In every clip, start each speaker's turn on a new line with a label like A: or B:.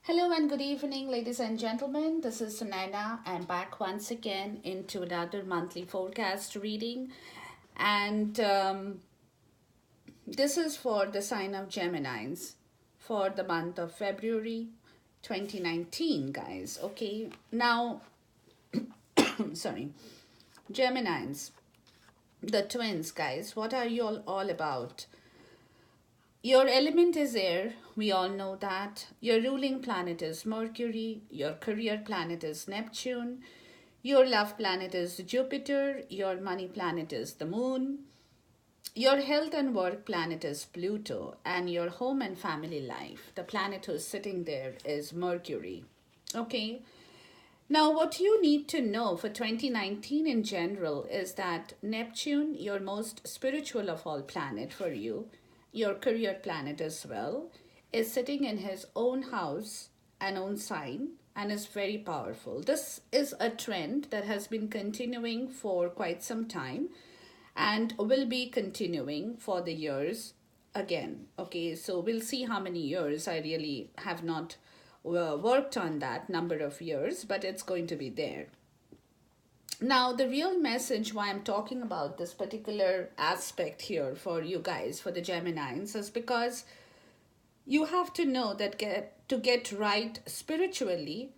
A: Hello and good evening, ladies and gentlemen. This is Sunaina. I'm back once again into another monthly forecast reading, and this is for the sign of Geminis for the month of February 2019, guys. Okay, now, sorry, Geminis, the twins, guys. What are you all about? Your element is air, we all know that. Your ruling planet is Mercury, your career planet is Neptune, your love planet is Jupiter, your money planet is the Moon, your health and work planet is Pluto, and your home and family life, the planet who's sitting there is Mercury. Okay, now, what you need to know for 2019 in general is that Neptune, your most spiritual of all planet for you, your career planet as well, is sitting in his own house and own sign and is very powerful. This is a trend that has been continuing for quite some time and will be continuing for the years again. Okay, so we'll see how many years. I really have not worked on that number of years, but it's going to be there. Now, the real message why I'm talking about this particular aspect here for you guys, for the Geminis, is because you have to know that to get right spiritually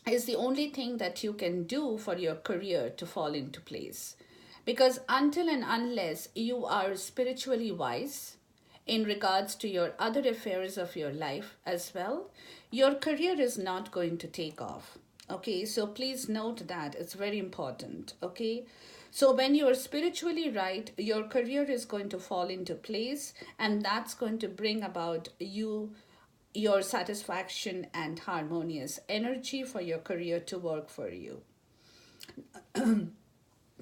A: is the only thing that you can do for your career to fall into place. Because until and unless you are spiritually wise in regards to your other affairs of your life as well, your career is not going to take off. Okay, so please note that it's very important. Okay, so when you're spiritually right, your career is going to fall into place, and that's going to bring about your satisfaction and harmonious energy for your career to work for you.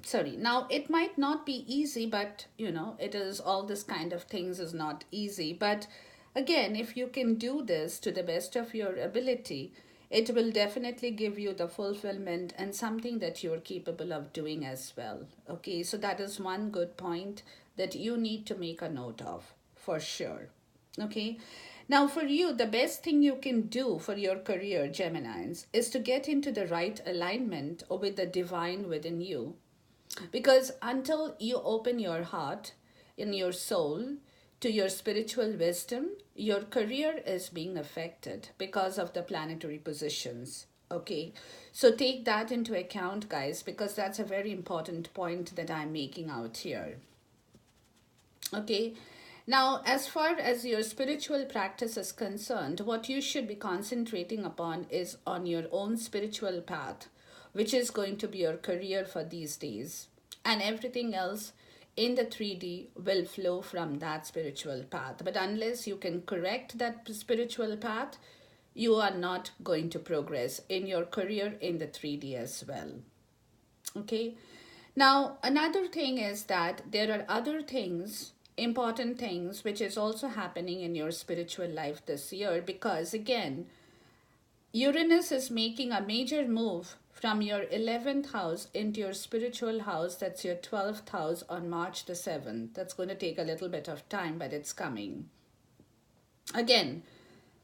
A: Sorry, now it might not be easy, but it is, all this kind of things is not easy, but again, if you can do this to the best of your ability, it will definitely give you the fulfillment and something that you're capable of doing as well. Okay, so that is one good point that you need to make a note of for sure. Okay, now for you, the best thing you can do for your career, Geminis, is to get into the right alignment with the divine within you, because until you open your heart in your soul to your spiritual wisdom, your career is being affected because of the planetary positions. Okay, so take that into account, guys, because that's a very important point that I'm making out here. Okay, now as far as your spiritual practice is concerned, what you should be concentrating upon is on your own spiritual path, which is going to be your career for these days, and everything else in the 3D will flow from that spiritual path. But unless you can correct that spiritual path, you are not going to progress in your career in the 3D as well. Okay, now another thing is that there are other things, important things, which is also happening in your spiritual life this year, because again, Uranus is making a major move from your 11th house into your spiritual house, that's your 12th house, on March the 7th. That's going to take a little bit of time, but it's coming. Again,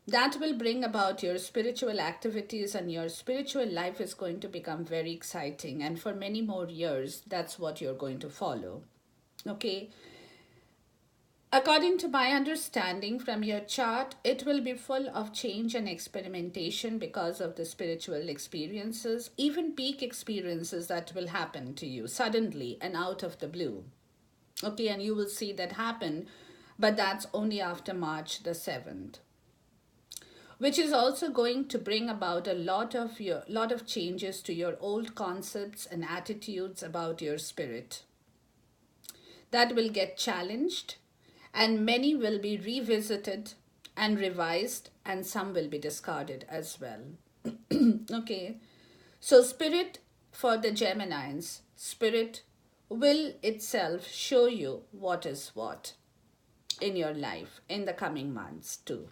A: that will bring about your spiritual activities, and your spiritual life is going to become very exciting. And for many more years, that's what you're going to follow. Okay, according to my understanding from your chart, it will be full of change and experimentation because of the spiritual experiences, even peak experiences that will happen to you suddenly and out of the blue. Okay, and you will see that happen, but that's only after March the 7th, which is also going to bring about a lot of changes to your old concepts and attitudes about your spirit that will get challenged, and many will be revisited and revised, and some will be discarded as well. Okay, so spirit for the Geminis, spirit will itself show you what is what in your life in the coming months too.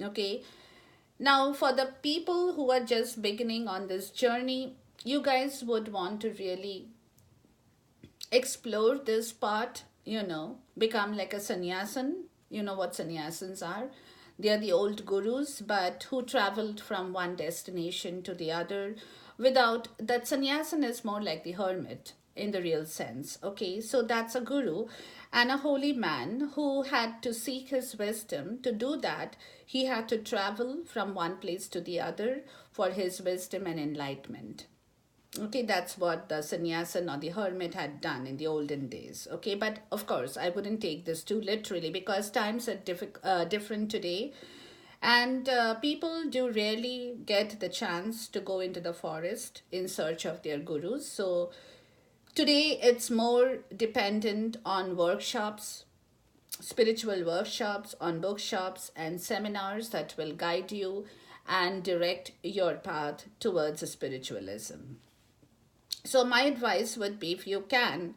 A: Okay, now for the people who are just beginning on this journey, you guys would want to really explore this part, become like a sannyasin. You know what sannyasins are? They are the old gurus, but who traveled from one destination to the other without that. Sannyasin is more like the hermit in the real sense. Okay, so that's a guru and a holy man who had to seek his wisdom. To do that, he had to travel from one place to the other for his wisdom and enlightenment. Okay, that's what the sannyasin or the hermit had done in the olden days. Okay, but of course, I wouldn't take this too literally because times are different today, and people do rarely get the chance to go into the forest in search of their gurus. So today, it's more dependent on workshops, spiritual workshops, on bookshops, and seminars that will guide you and direct your path towards spiritualism. So, my advice would be if you can,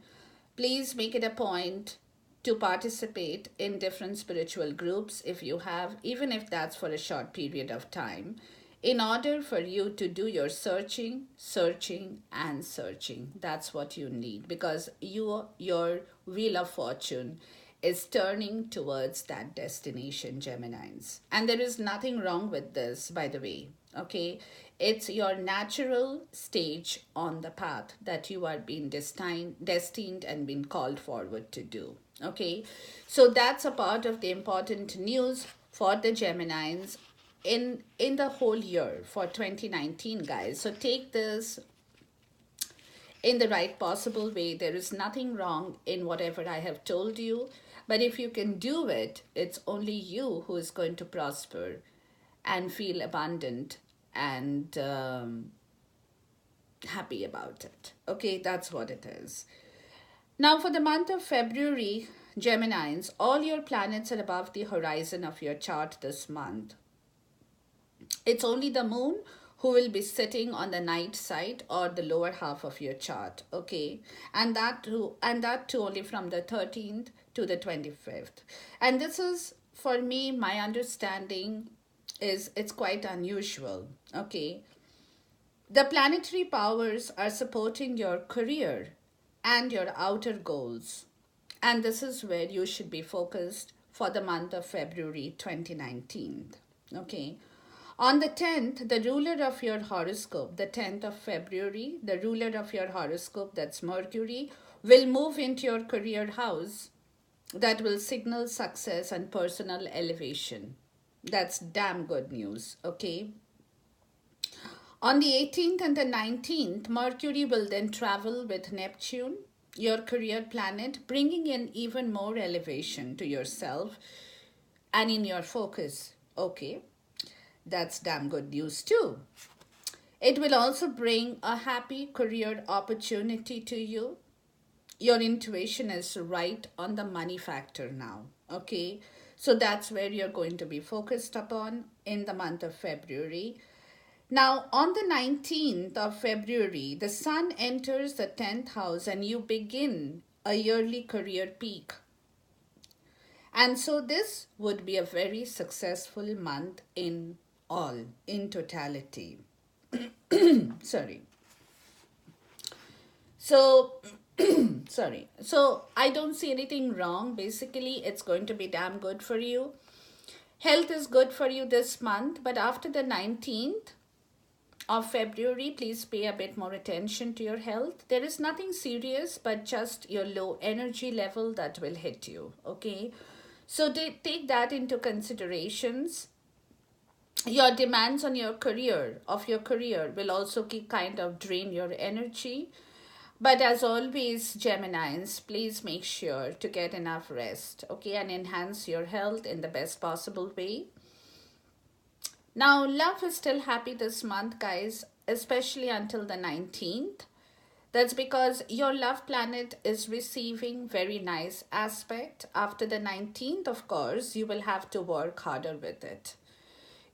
A: please make it a point to participate in different spiritual groups if you have, even if that's for a short period of time, in order for you to do your searching, searching, and searching. That's what you need because your wheel of fortune is turning towards that destination, Geminines. And there is nothing wrong with this, by the way. Okay, it's your natural stage on the path that you are being destined and being called forward to do. Okay, so that's a part of the important news for the Geminines in the whole year for 2019, guys. So take this in the right possible way. There is nothing wrong in whatever I have told you, but if you can do it, it's only you who is going to prosper and feel abundant and happy about it. Okay, that's what it is. Now, for the month of February, Geminines, all your planets are above the horizon of your chart this month. It's only the moon who will be sitting on the night side or the lower half of your chart, okay? And that too only from the 13th to the 25th. And this is, for me, my understanding is it's quite unusual, okay? The planetary powers are supporting your career and your outer goals. And this is where you should be focused for the month of February 2019. Okay. On the 10th, the ruler of your horoscope, the 10th of February, the ruler of your horoscope, that's Mercury, will move into your career house that will signal success and personal elevation. That's damn good news, okay? On the 18th and the 19th, Mercury will then travel with Neptune, your career planet, bringing in even more elevation to yourself and in your focus. Okay, that's damn good news too. It will also bring a happy career opportunity to you. Your intuition is right on the money factor now. Okay, so that's where you're going to be focused upon in the month of February. Now, on the 19th of February, the sun enters the 10th house and you begin a yearly career peak. And so this would be a very successful month in totality. Sorry. So, sorry. So, I don't see anything wrong. Basically, it's going to be damn good for you. Health is good for you this month, but after the 19th, of February, please pay a bit more attention to your health. There is nothing serious, but just your low energy level that will hit you. Okay, so take that into considerations. Your demands on your career will also kind of drain your energy. But as always, Geminines, please make sure to get enough rest, okay, and enhance your health in the best possible way. Now, love is still happy this month, guys, especially until the 19th. That's because your love planet is receiving very nice aspect. After the 19th, of course, you will have to work harder with it.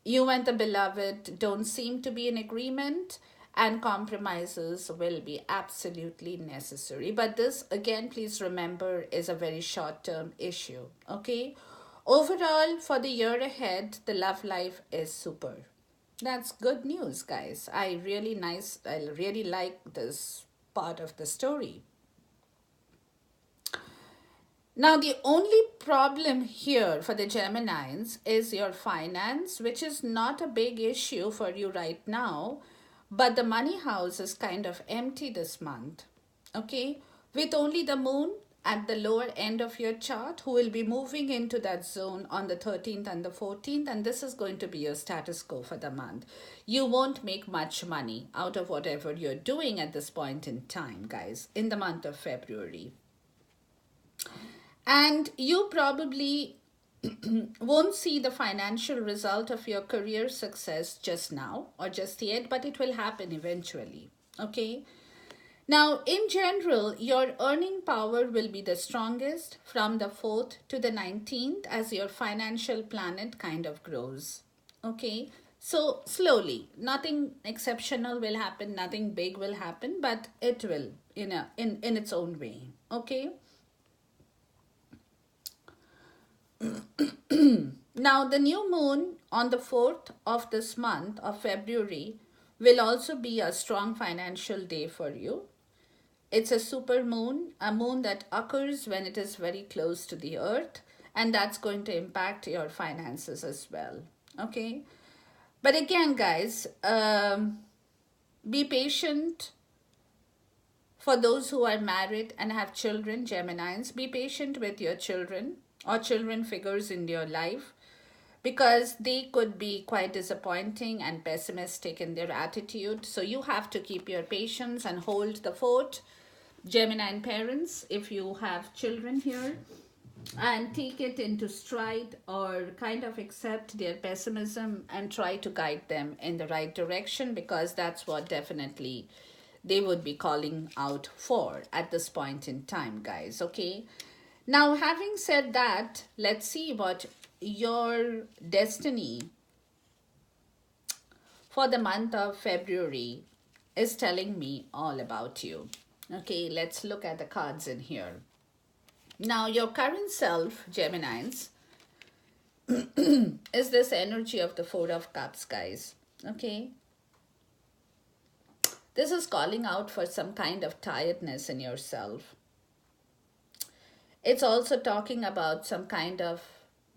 A: You and the beloved don't seem to be in agreement and compromises will be absolutely necessary. But this, again, please remember, is a very short-term issue, okay? Overall, for the year ahead, the love life is super. That's good news, guys. I really like this part of the story. Now, the only problem here for the Geminis is your finance, which is not a big issue for you right now, but the money house is kind of empty this month. Okay, with only the moon at the lower end of your chart, who will be moving into that zone on the 13th and the 14th, and this is going to be your status quo for the month. You won't make much money out of whatever you're doing at this point in time, guys, in the month of February. And you probably won't see the financial result of your career success just now or just yet, but it will happen eventually. Okay. Now, in general, your earning power will be the strongest from the 4th to the 19th as your financial planet kind of grows. Okay. So, slowly, nothing exceptional will happen, nothing big will happen, but it will in its own way. Okay. Now, the new moon on the 4th of this month of February will also be a strong financial day for you. It's a super moon, a moon that occurs when it is very close to the earth, and that's going to impact your finances as well. Okay. But again, guys, be patient. For those who are married and have children, Geminis, be patient with your children or children figures in your life, because they could be quite disappointing and pessimistic in their attitude. So you have to keep your patience and hold the fort, Gemini parents, if you have children here, and take it into stride or kind of accept their pessimism and try to guide them in the right direction, because that's what definitely they would be calling out for at this point in time, guys. Okay. Now, having said that, let's see what your destiny for the month of February is telling me all about you. Okay, let's look at the cards in here. Now, your current self, Geminis, is this energy of the Four of Cups, guys. Okay. This is calling out for some kind of tiredness in yourself. It's also talking about some kind of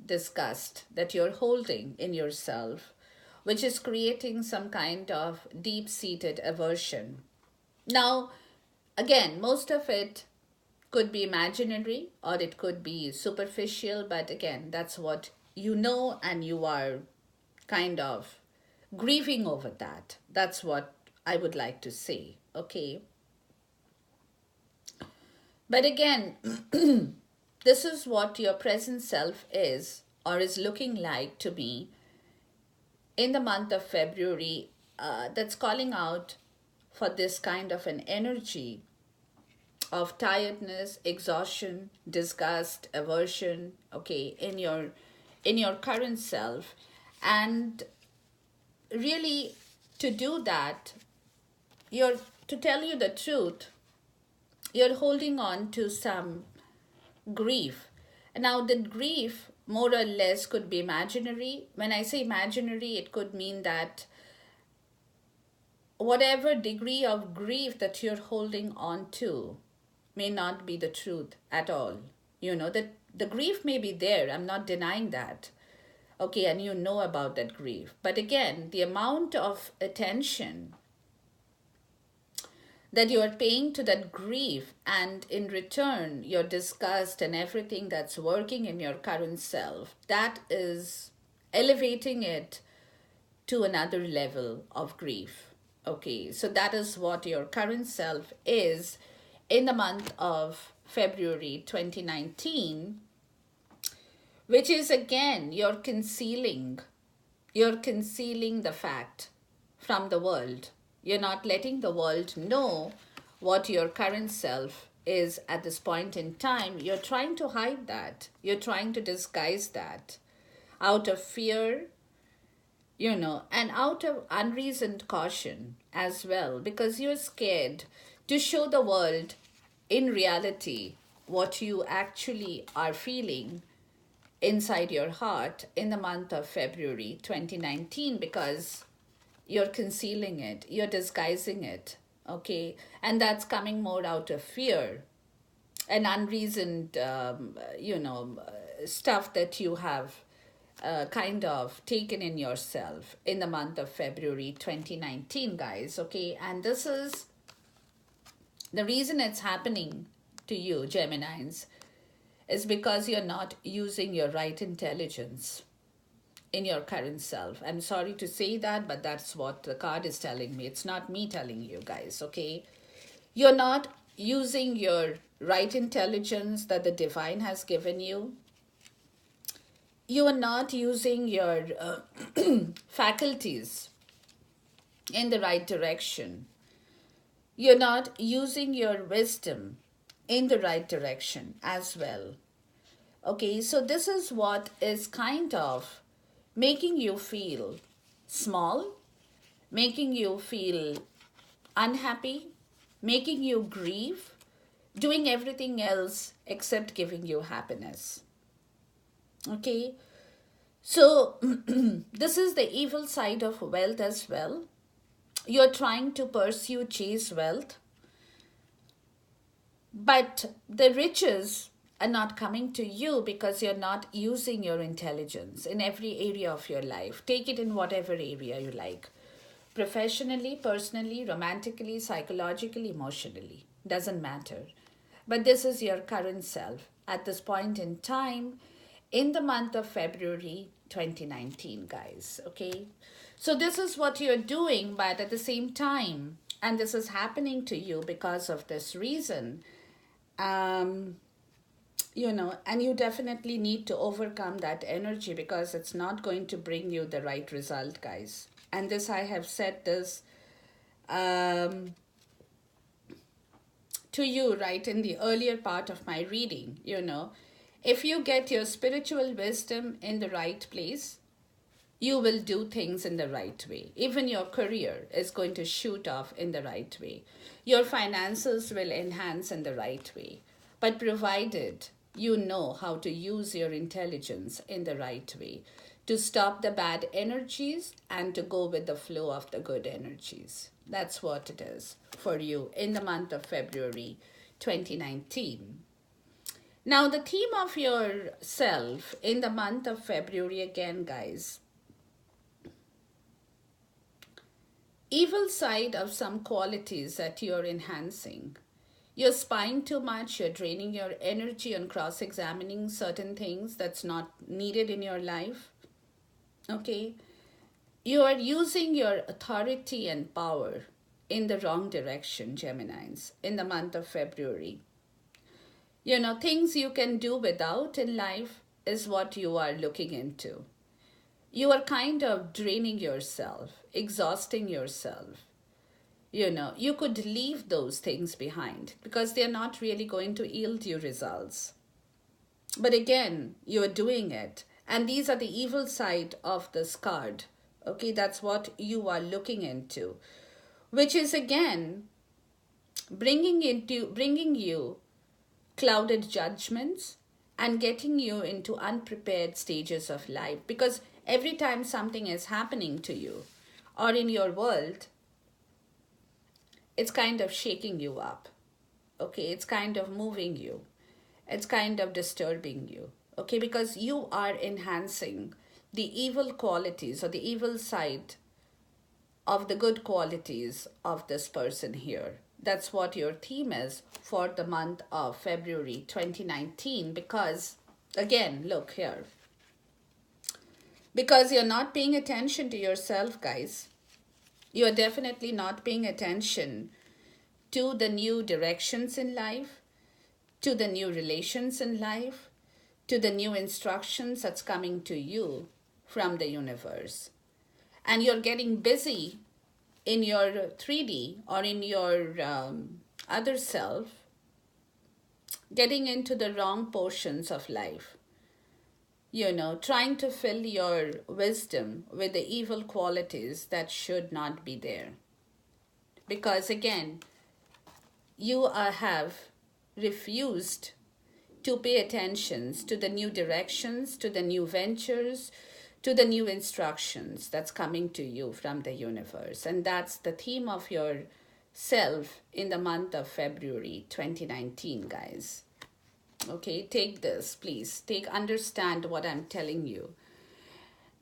A: disgust that you're holding in yourself, which is creating some kind of deep-seated aversion. Now, again, most of it could be imaginary or it could be superficial, but again, that's what you know, and you are kind of grieving over that. That's what I would like to say, okay? But again, this is what your present self is or is looking like to me in the month of February, that's calling out for this kind of an energy of tiredness, exhaustion, disgust, aversion, okay, in your current self. And really, to do that, to tell you the truth, you're holding on to some grief. Now, the grief more or less could be imaginary. When I say imaginary, it could mean that whatever degree of grief that you're holding on to may not be the truth at all. You know, that the grief may be there. I'm not denying that. Okay, and you know about that grief. But again, the amount of attention that you are paying to that grief, and in return your disgust and everything that's working in your current self, that is elevating it to another level of grief. Okay, so that is what your current self is in the month of February 2019, which is again you're concealing the fact from the world. You're not letting the world know what your current self is at this point in time. You're trying to hide that. You're trying to disguise that out of fear, and out of unreasoned caution as well, because you're scared to show the world in reality what you actually are feeling inside your heart in the month of February 2019, because you're concealing it, you're disguising it, okay? And that's coming more out of fear an unreasoned, stuff that you have kind of taken in yourself in the month of February 2019, guys. Okay, and this is the reason it's happening to you, Geminis, is because you're not using your right intelligence in your current self. I'm sorry to say that, but that's what the card is telling me. It's not me telling you, guys, okay? You're not using your right intelligence that the divine has given you. You are not using your faculties in the right direction. You're not using your wisdom in the right direction as well. Okay, so this is what is kind of making you feel small, making you feel unhappy, making you grieve, doing everything else except giving you happiness. Okay, so this is the evil side of wealth as well. You're trying to pursue, chase wealth, but the riches are not coming to you because you're not using your intelligence in every area of your life. Take it in whatever area you like, professionally, personally, romantically, psychologically, emotionally. Doesn't matter. But this is your current self at this point in time in the month of February 2019, guys. Okay. So this is what you're doing, but at the same time, and this is happening to you because of this reason, um, and you definitely need to overcome that energy because it's not going to bring you the right result, guys. And this, I have said this um, to you right in the earlier part of my reading. If you get your spiritual wisdom in the right place, you will do things in the right way. Even your career is going to shoot off in the right way. Your finances will enhance in the right way. But provided you know how to use your intelligence in the right way to stop the bad energies and to go with the flow of the good energies. That's what it is for you in the month of February 2019. Now, the theme of yourself in the month of February, again, guys, evil side of some qualities that you're enhancing. You're spying too much, you're draining your energy on cross-examining certain things that's not needed in your life. Okay? You are using your authority and power in the wrong direction, Geminis, in the month of February. Things you can do without in life is what you are looking into. You are kind of draining yourself, exhausting yourself. You could leave those things behind because they're not really going to yield you results. But again, you're doing it. And these are the evil side of this card. Okay, that's what you are looking into, which is again bringing you clouded judgments and getting you into unprepared stages of life, because every time something is happening to you or in your world, it's kind of shaking you up. Okay, it's kind of moving you, it's kind of disturbing you. Okay, because you are enhancing the evil qualities or the evil side of the good qualities of this person here. That's what your theme is for the month of February 2019. Because, again, look here. Because you're not paying attention to yourself, guys. You're definitely not paying attention to the new directions in life, to the new relations in life, to the new instructions that's coming to you from the universe. And you're getting busy in your 3D or in your other self, getting into the wrong portions of life. Trying to fill your wisdom with the evil qualities that should not be there. Because again, you have refused to pay attention to the new directions, to the new ventures, to the new instructions that's coming to you from the universe. And that's the theme of your self in the month of February 2019, guys. Okay, take this, please. Understand what I'm telling you.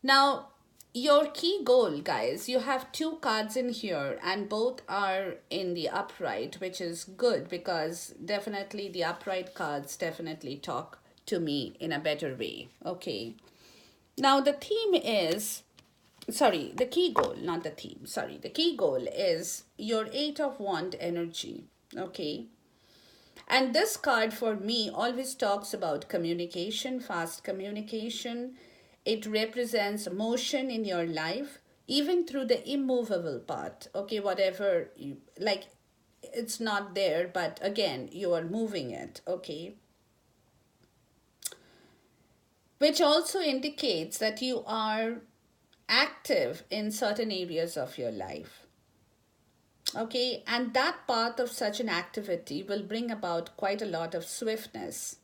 A: Now, your key goal, guys, you have two cards in here, and both are in the upright, which is good because definitely the upright cards definitely talk to me in a better way. Okay. Now, the theme is, sorry, the key goal, not the theme, sorry, the key goal is your Eight of Wand energy. Okay. And this card for me always talks about communication, fast communication. It represents motion in your life, even through the immovable part. Okay, whatever you like, it's not there, but again, you are moving it. Okay, which also indicates that you are active in certain areas of your life. Okay, and that part of such an activity will bring about quite a lot of swiftness,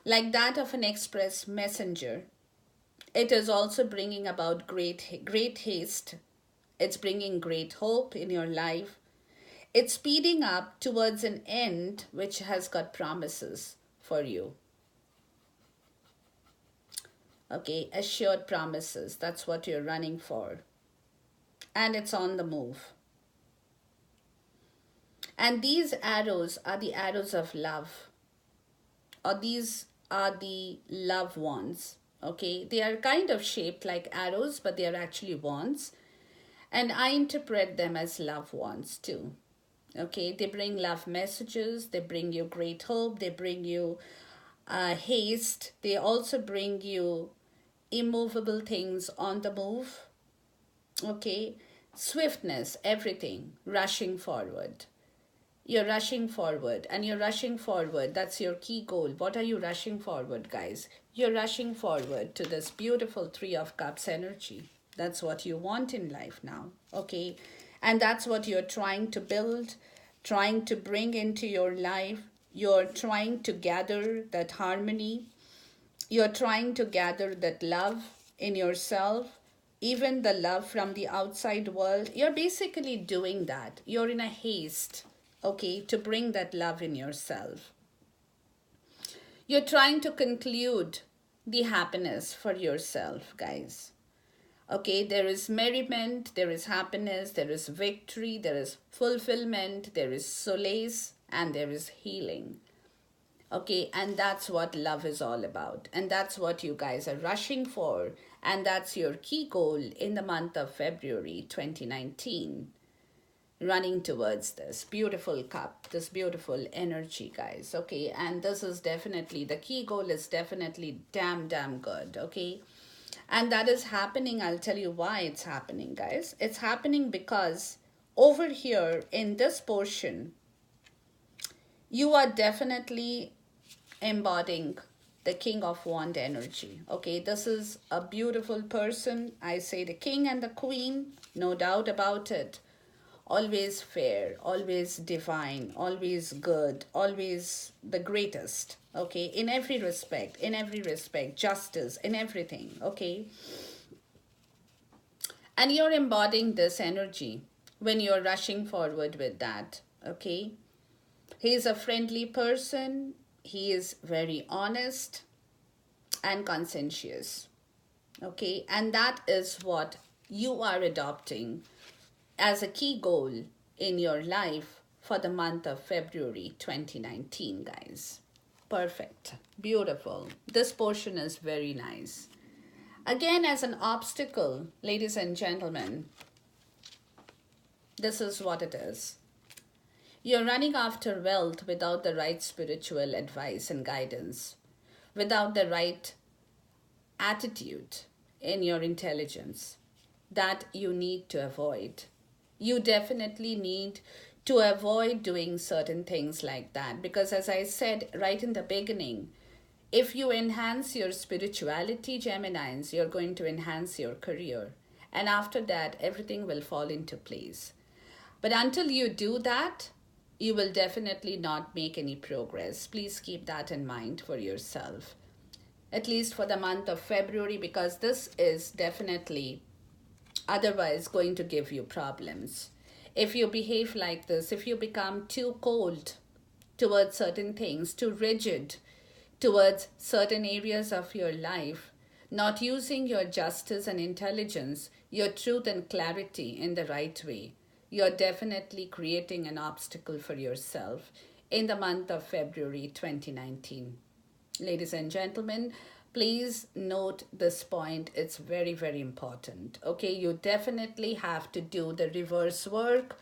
A: like that of an express messenger. It is also bringing about great haste. It's bringing great hope in your life. It's speeding up towards an end which has got promises for you. Okay, assured promises. That's what you're running for. And it's on the move. And these arrows are the arrows of love, or these are the love wands. Okay, they are kind of shaped like arrows, but they are actually wands. And I interpret them as love wands too. Okay, they bring love messages, they bring you great hope, they bring you haste, they also bring you immovable things on the move. Okay, swiftness, everything, rushing forward. You're rushing forward and you're rushing forward. That's your key goal. What are you rushing forward, guys? You're rushing forward to this beautiful Three of Cups energy. That's what you want in life now. Okay. And that's what you're trying to build, trying to bring into your life. You're trying to gather that harmony. You're trying to gather that love in yourself, even the love from the outside world. You're basically doing that. You're in a haste, okay, to bring that love in yourself. You're trying to conclude the happiness for yourself, guys. Okay, there is merriment, there is happiness, there is victory, there is fulfillment, there is solace, and there is healing. Okay, and that's what love is all about. And that's what you guys are rushing for. And that's your key goal in the month of February 2019. Running towards this beautiful cup, this beautiful energy, guys. Okay, and this is definitely, the key goal is definitely damn good. Okay, and that is happening. I'll tell you why it's happening, guys. It's happening because over here in this portion, you are definitely embodying the King of Wand energy. Okay, this is a beautiful person. I say the king and the queen, no doubt about it. Always fair, always divine, always good, always the greatest. Okay, in every respect, justice, in everything. Okay, and you're embodying this energy when you're rushing forward with that. Okay, he is a friendly person. He is very honest and conscientious. Okay, and that is what you are adopting as a key goal in your life for the month of February 2019, guys. Perfect. Beautiful. This portion is very nice. Again, as an obstacle, ladies and gentlemen, this is what it is. You're running after wealth without the right spiritual advice and guidance, without the right attitude in your intelligence that you need to avoid. You definitely need to avoid doing certain things like that because, as I said right in the beginning, if you enhance your spirituality, Geminis, you're going to enhance your career. And after that, everything will fall into place. But until you do that, you will definitely not make any progress. Please keep that in mind for yourself, at least for the month of February, because this is definitely otherwise going to give you problems. If you behave like this, if you become too cold towards certain things, too rigid towards certain areas of your life, not using your justice and intelligence, your truth and clarity in the right way, you're definitely creating an obstacle for yourself in the month of February 2019. Ladies and gentlemen, please note this point. It's very, very important. Okay, you definitely have to do the reverse work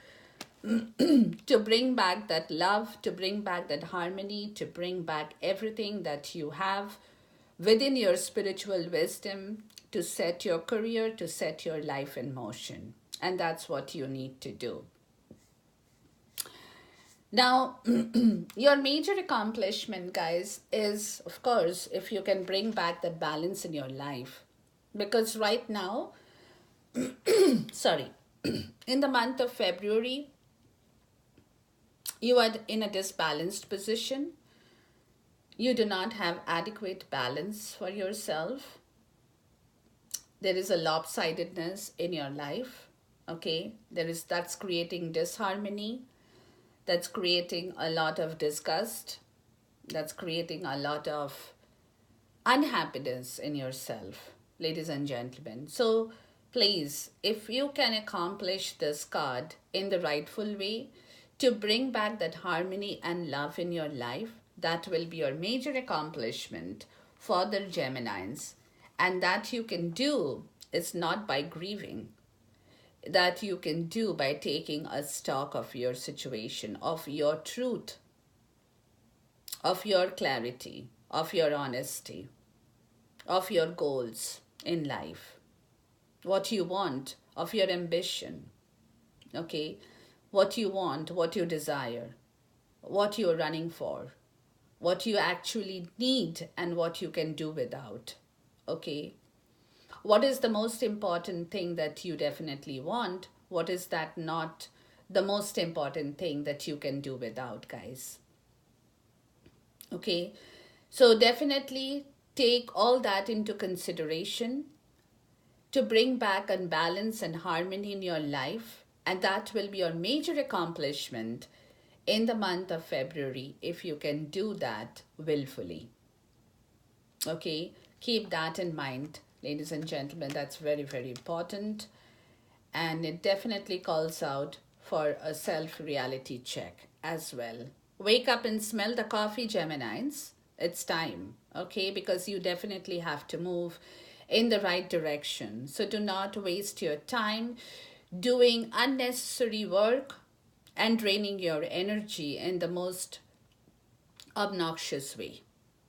A: to bring back that love, to bring back that harmony, to bring back everything that you have within your spiritual wisdom to set your career, to set your life in motion. And that's what you need to do. Now, your major accomplishment, guys, is of course if you can bring back that balance in your life. Because right now, sorry, in the month of February, you are in a disbalanced position. You do not have adequate balance for yourself. There is a lopsidedness in your life. Okay, that's creating disharmony. That's creating a lot of disgust. That's creating a lot of unhappiness in yourself, ladies and gentlemen. So please, if you can accomplish this card in the rightful way to bring back that harmony and love in your life, that will be your major accomplishment for the Geminis. And that you can do is not by grieving, that you can do by taking a stock of your situation, of your truth, of your clarity, of your honesty, of your goals in life, what you want, of your ambition, okay? What you want, what you desire, what you're running for, what you actually need, and what you can do without, okay? What is the most important thing that you definitely want? What is that not the most important thing that you can do without, guys? Okay, so definitely take all that into consideration to bring back a balance and harmony in your life, and that will be your major accomplishment in the month of February if you can do that willfully. Okay, keep that in mind, ladies and gentlemen. That's very, very important, and it definitely calls out for a self reality check as well. Wake up and smell the coffee, Geminis. It's time, okay? Because you definitely have to move in the right direction. So do not waste your time doing unnecessary work and draining your energy in the most obnoxious way.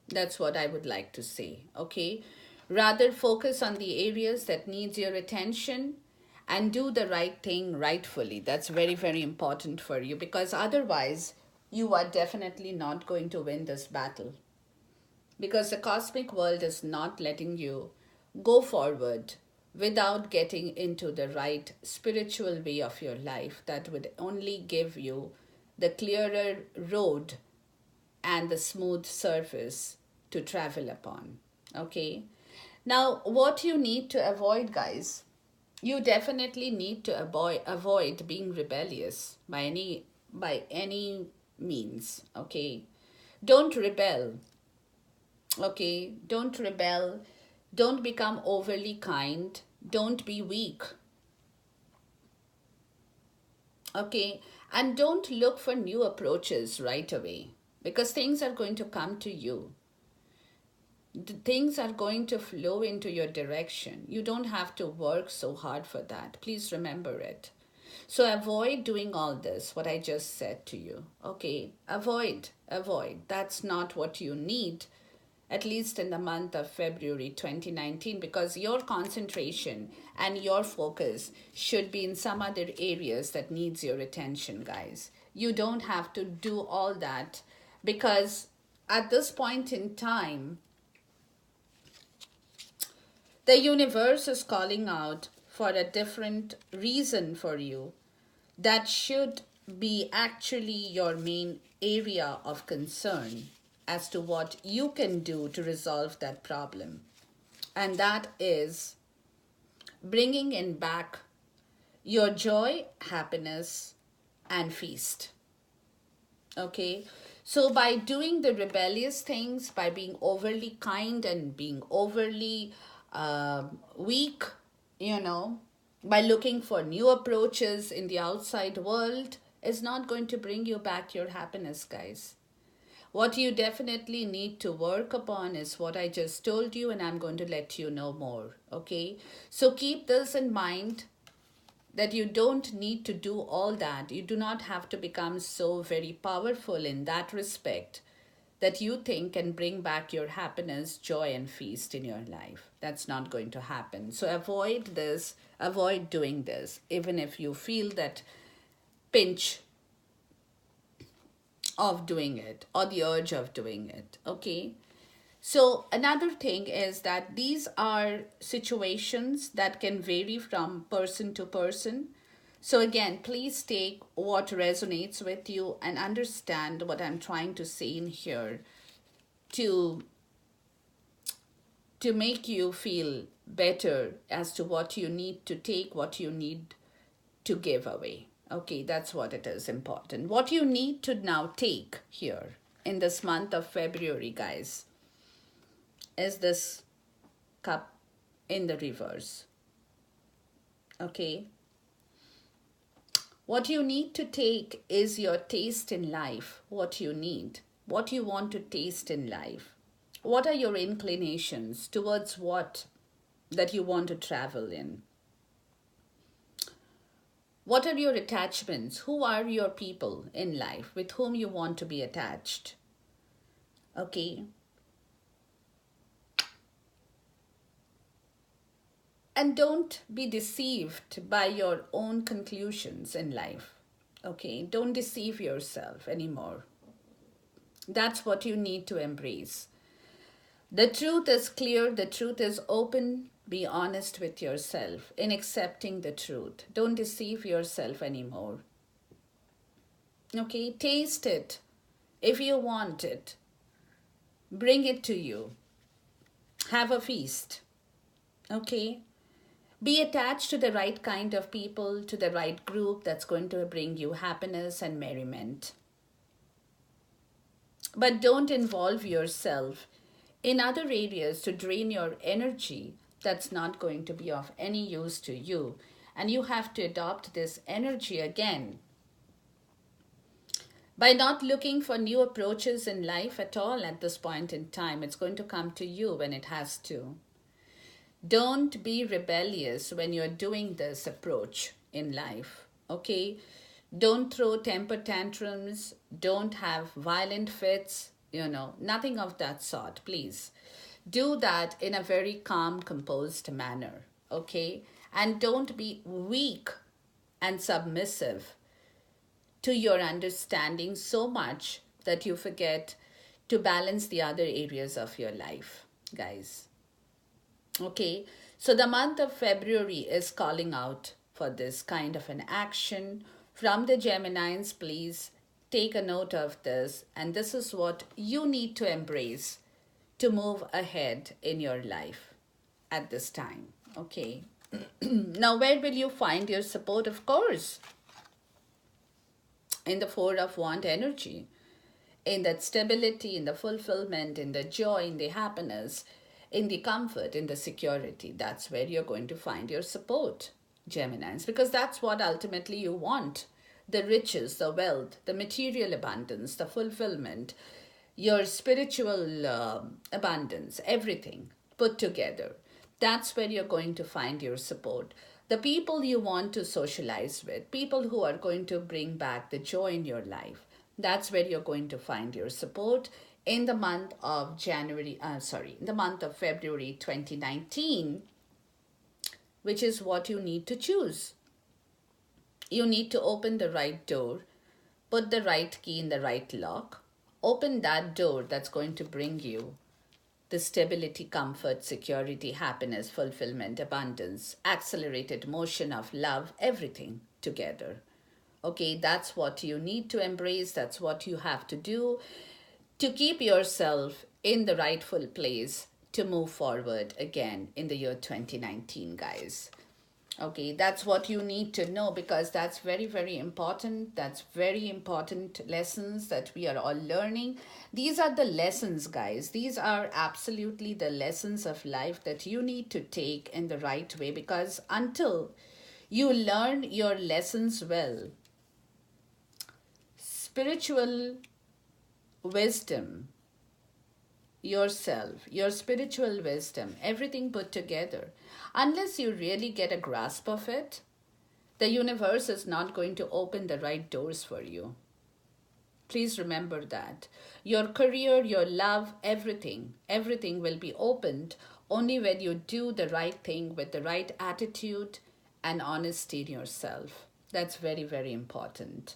A: That's what I would like to say, okay? Rather focus on the areas that needs your attention and do the right thing rightfully. That's very, very important for you, because otherwise you are definitely not going to win this battle, because the cosmic world is not letting you go forward without getting into the right spiritual way of your life that would only give you the clearer road and the smooth surface to travel upon. Okay, now what you need to avoid, guys, you definitely need to avoid being rebellious by any means. Okay, don't rebel. Okay, don't rebel. Don't become overly kind. Don't be weak. Okay, and don't look for new approaches right away, because things are going to come to you. Things are going to flow into your direction. You don't have to work so hard for that. Please remember it. So avoid doing all this, what I just said to you. Okay, avoid. That's not what you need, at least in the month of February 2019, because your concentration and your focus should be in some other areas that needs your attention, guys. You don't have to do all that, because at this point in time, the universe is calling out for a different reason for you that should be actually your main area of concern as to what you can do to resolve that problem. And that is bringing in back your joy, happiness, and feast. Okay, So, by doing the rebellious things, by being overly kind and being overly weak, you know, by looking for new approaches in the outside world, is not going to bring you back your happiness, guys. What you definitely need to work upon is what I just told you, and I'm going to let you know more. Okay? So, keep this in mind that you don't need to do all that. You do not have to become so very powerful in that respect that you think can bring back your happiness, joy, and feast in your life. That's not going to happen. So avoid this, avoid doing this, even if you feel that pinch of doing it or the urge of doing it. Okay? So, another thing is that these are situations that can vary from person to person. So, again, please take what resonates with you and understand what I'm trying to say in here to, to make you feel better as to what you need to take, what you need to give away. Okay, that's what it is important. What you need to now take here in this month of February, guys, is this cup in the reverse. Okay. What you need to take is your taste in life, what you need, what you want to taste in life. What are your inclinations towards what that you want to travel in? What are your attachments? Who are your people in life with whom you want to be attached? Okay. And don't be deceived by your own conclusions in life. Okay, don't deceive yourself anymore. That's what you need to embrace. The truth is clear, the truth is open. Be honest with yourself in accepting the truth. Don't deceive yourself anymore. Okay, taste it. If you want it, bring it to you. Have a feast. Okay? Be attached to the right kind of people, to the right group that's going to bring you happiness and merriment. But don't involve yourself in other areas to drain your energy that's not going to be of any use to you. And you have to adopt this energy again by not looking for new approaches in life at all at this point in time. It's going to come to you when it has to. Don't be rebellious when you're doing this approach in life, okay? Don't throw temper tantrums. Don't have violent fits, nothing of that sort, please. Do that in a very calm, composed manner, okay? And don't be weak and submissive to your understanding so much that you forget to balance the other areas of your life, guys. Okay, so the month of February is calling out for this kind of an action from the Geminis. Please take a note of this, and this is what you need to embrace to move ahead in your life at this time. Okay, now where will you find your support? Of course, in the Four of Wands energy, in that stability, in the fulfillment, in the joy, in the happiness, in the comfort, in the security. That's where you're going to find your support, Geminis, because that's what ultimately you want. The riches, the wealth, the material abundance, the fulfillment, your spiritual abundance, everything put together. That's where you're going to find your support. The people you want to socialize with, people who are going to bring back the joy in your life, that's where you're going to find your support in the month of in the month of February 2019, which is what you need to choose. You need to open the right door, put the right key in the right lock, open that door that's going to bring you the stability, comfort, security, happiness, fulfillment, abundance, accelerated motion of love, everything together. Okay, that's what you need to embrace. That's what you have to do to keep yourself in the rightful place to move forward again in the year 2019, guys. Okay, that's what you need to know because that's very, very important. That's very important lessons that we are all learning. These are the lessons, guys. These are absolutely the lessons of life that you need to take in the right way because until you learn your lessons well, spiritual wisdom, yourself, your spiritual wisdom, everything put together, unless you really get a grasp of it, the universe is not going to open the right doors for you. Please remember that. Your career, your love, everything will be opened only when you do the right thing with the right attitude and honesty in yourself. That's very, very important.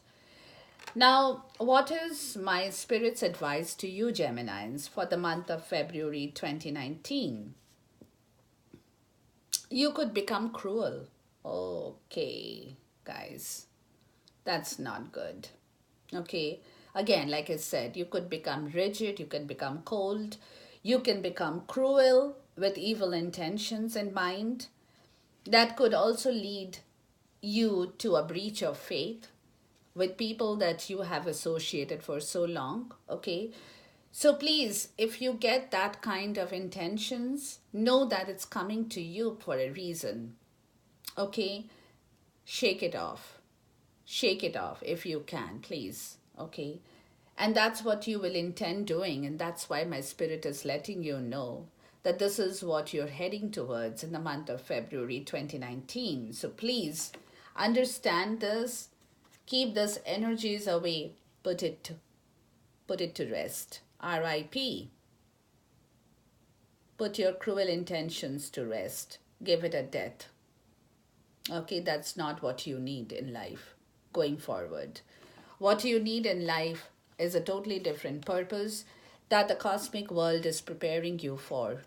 A: Now, what is my spirit's advice to you, Geminians, for the month of February 2019? You could become cruel. Okay, guys, that's not good. Okay, again, like I said, you could become rigid, you can become cold, you can become cruel with evil intentions in mind. That could also lead you to a breach of faith with people that you have associated for so long. Okay, so please, if you get that kind of intentions, know that it's coming to you for a reason. Okay, shake it off. Shake it off if you can, please. Okay, and that's what you will intend doing, and that's why my spirit is letting you know that this is what you're heading towards in the month of February 2019. So please understand this, keep those energies away, put it to rest. RIP. Put your cruel intentions to rest. Give it a death. Okay, that's not what you need in life going forward. What you need in life is a totally different purpose that the cosmic world is preparing you for.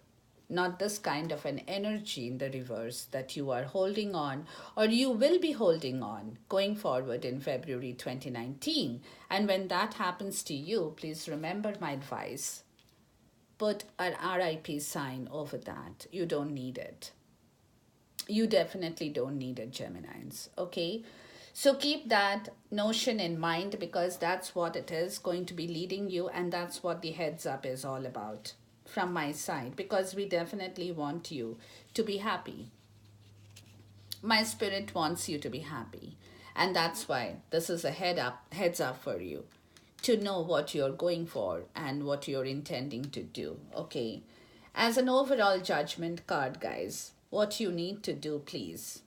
A: Not this kind of an energy in the reverse that you are holding on or you will be holding on going forward in February 2019. And when that happens to you, please remember my advice. Put an RIP sign over that. You don't need it. You definitely don't need it, Geminians. Okay? So keep that notion in mind because that's what it is going to be leading you, and that's what the heads up is all about from my side because we definitely want you to be happy. My spirit wants you to be happy, and that's why this is a heads up for you to know what you're going for and what you're intending to do. Okay? As an overall judgment card, guys, what you need to do, please.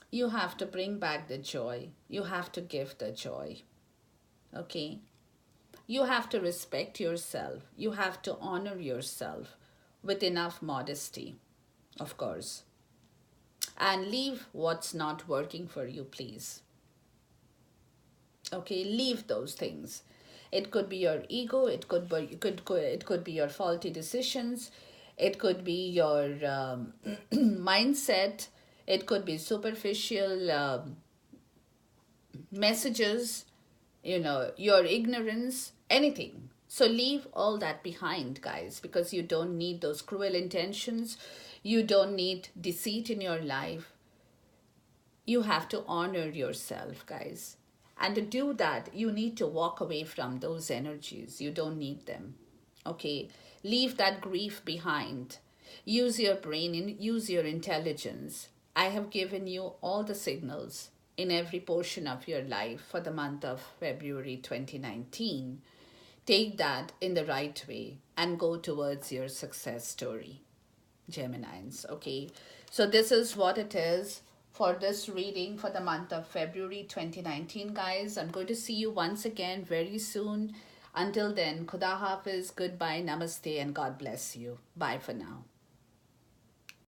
A: You have to bring back the joy. You have to give the joy. Okay? You have to respect yourself. You have to honor yourself with enough modesty, of course. And leave what's not working for you, please. Okay, leave those things. It could be your ego, it could be your faulty decisions, it could be your mindset, it could be superficial messages, your ignorance, anything. So leave all that behind, guys, because you don't need those cruel intentions. You don't need deceit in your life. You have to honor yourself, guys. And to do that, you need to walk away from those energies. You don't need them. Okay? Leave that grief behind. Use your brain and use your intelligence. I have given you all the signals in every portion of your life for the month of February 2019. Take that in the right way and go towards your success story, Geminians. Okay? So, this is what it is for this reading for the month of February 2019, guys. I'm going to see you once again very soon. Until then, Khuda Hafiz, goodbye, namaste, and God bless you. Bye for now.